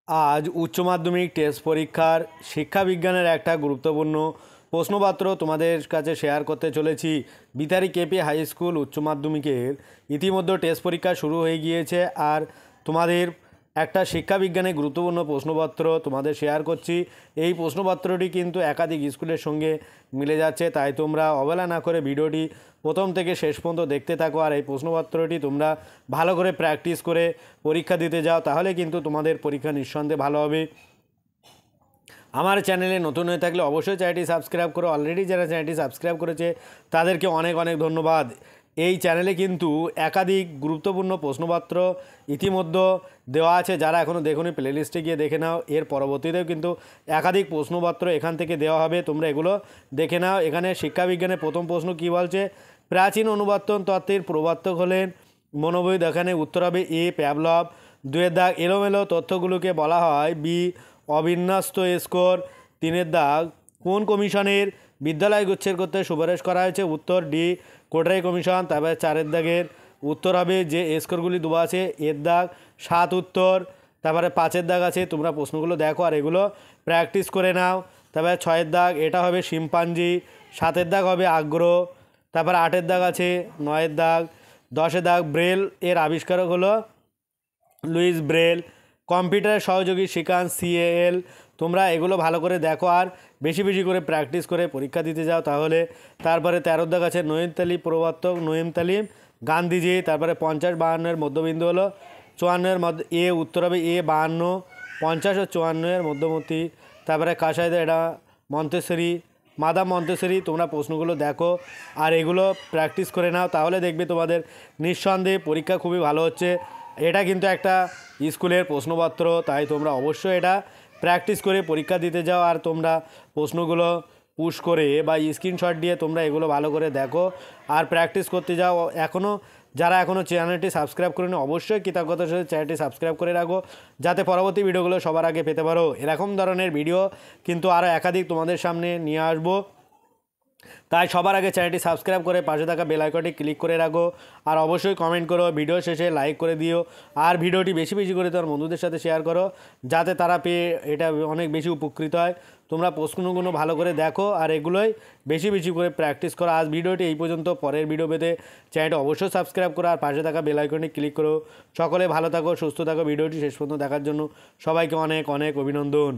আজ উচ্চ মাধ্যমিক টেস্ট পরীক্ষার শিক্ষা বিজ্ঞানের একটা গুরুত্বপূর্ণ প্রশ্নপত্র তোমাদের কাছে শেয়ার করতে চলেছি। বিতারি কেপি হাই স্কুল উচ্চ মাধ্যমিকের ইতিমধ্যে টেস্ট পরীক্ষা শুরু হয়ে গিয়েছে, আর তোমাদের একটা শিক্ষা বিজ্ঞানের গুরুত্বপূর্ণ প্রশ্নপত্র তোমাদের শেয়ার করছি। এই প্রশ্নপত্রটি কিন্তু একাধিক স্কুলের সঙ্গে মিলে যাচ্ছে, তাই তোমরা অবহেলা না করে ভিডিওটি প্রথম থেকে শেষ পর্যন্ত দেখতে থাকো। আর এই প্রশ্নপত্রটি তোমরা ভালো করে প্র্যাকটিস করে পরীক্ষা দিতে যাও, তাহলে কিন্তু তোমাদের পরীক্ষা নিঃসন্দেহে ভালো হবে। আমার চ্যানেলে নতুন হয়ে থাকলে অবশ্যই চ্যানেলটি সাবস্ক্রাইব করো। অলরেডি যারা চ্যানেলটি সাবস্ক্রাইব করেছে তাদেরকে অনেক অনেক ধন্যবাদ। এই চ্যানেলে কিন্তু একাধিক গুরুত্বপূর্ণ প্রশ্নপত্র ইতিমধ্যে দেওয়া আছে, যারা এখনও দেখোনি প্লেলিস্টে গিয়ে দেখে নাও। এর পরবর্তীতেও কিন্তু একাধিক প্রশ্নপত্র এখান থেকে দেওয়া হবে, তোমরা এগুলো দেখে নাও। এখানে শিক্ষাবিজ্ঞানের প্রথম প্রশ্ন কী বলছে, প্রাচীন অনুবর্তন তত্ত্বের প্রবর্তক হলেন মনোবৈদ। এখানে উত্তর হবে এ প্যাভলভ। দুয়ের দাগ এলোমেলো তথ্যগুলোকে বলা হয় বি অবিন্যস্ত স্কোর। তিনের দাগ কোন কমিশনের বিদ্যালয় গুচ্ছের করতে সুপারিশ করা হয়েছে, উত্তর ডি কোটারি কমিশন। তারপরে চারের দাগের উত্তর হবে যে স্কোরগুলি দেওয়া আছে এর দাগ 7 উত্তর। তারপরে 5এর দাগ আছে, তোমরা প্রশ্নগুলো দেখো আর এগুলো প্র্যাকটিস করে নাও। তারপরে 6এর দাগ এটা হবে শিম্পাঞ্জি। 7এর দাগ হবে আগ্রহ। তারপরে 8এর দাগ আছে 9এর দাগ। 10এর দাগ ব্রেল এর আবিষ্কারক হলো লুইস ব্রেল। কম্পিউটার সহযোগী শিকান সিএএল। তোমরা এগুলো ভালো করে দেখো আর বেশি বেশি করে প্র্যাকটিস করে পরীক্ষা দিতে যাও তাহলে। তারপরে 13 দাগ আছে নঈম তালিম প্রবর্তক নঈম তালিম গান্ধীজি। তারপরে 50-52-এর মধ্যবিন্দু হলো 54-এর মধ্যে এ উত্তর হবে এ 52। 50 ও 54-এর মধ্যবর্তী। তারপরে কাসাইদা এটা মন্তেশ্বরী মাদাম মন্তেশ্বরী। তোমরা প্রশ্নগুলো দেখো আর এগুলো প্র্যাকটিস করে নাও, তাহলে দেখবে তোমাদের নিঃসন্দেহে পরীক্ষা খুবই ভালো হচ্ছে। এটা কিন্তু একটা স্কুলের প্রশ্নপত্র, তাই তোমরা অবশ্যই এটা প্র্যাকটিস করে পরীক্ষা দিতে যাও। আর তোমরা প্রশ্নগুলো পুশ করে বা স্ক্রিনশট দিয়ে তোমরা এগুলো ভালো করে দেখো আর প্র্যাকটিস করতে যাও। যারা এখনও চ্যানেলটি সাবস্ক্রাইব করেনি অবশ্যই কৃতজ্ঞতার সাথে চ্যানেলটি সাবস্ক্রাইব করে রাখো, যাতে পরবর্তী ভিডিওগুলো সবার আগে পেতে পারো। এরকম ধরনের ভিডিও কিন্তু আরও একাধিক তোমাদের সামনে নিয়ে আসবো, তাই সবার আগে চ্যানেলটি সাবস্ক্রাইব করে পাশে থাকা বেল আইকনটি ক্লিক করে রাখো। আর অবশ্যই কমেন্ট করো, ভিডিও শেষে লাইক করে দিও। আর ভিডিওটি বেশি বেশি করে তোমার বন্ধুদের সাথে শেয়ার করো, যাতে তারা পেয়ে এটা অনেক বেশি উপকৃত হয়। তোমরা প্রশ্নগুলো ভালো করে দেখো আর এগুলোই বেশি বেশি করে প্র্যাকটিস করো। আজ ভিডিওটি এই পর্যন্ত। পরের ভিডিও পেতে চ্যানেলটি অবশ্যই সাবস্ক্রাইব করো আর পাশে থাকা বেল আইকনটি ক্লিক করো। সকলে ভালো থাকো, সুস্থ থাকো। ভিডিওটি শেষ পর্যন্ত দেখার জন্য সবাইকে অনেক অনেক অভিনন্দন।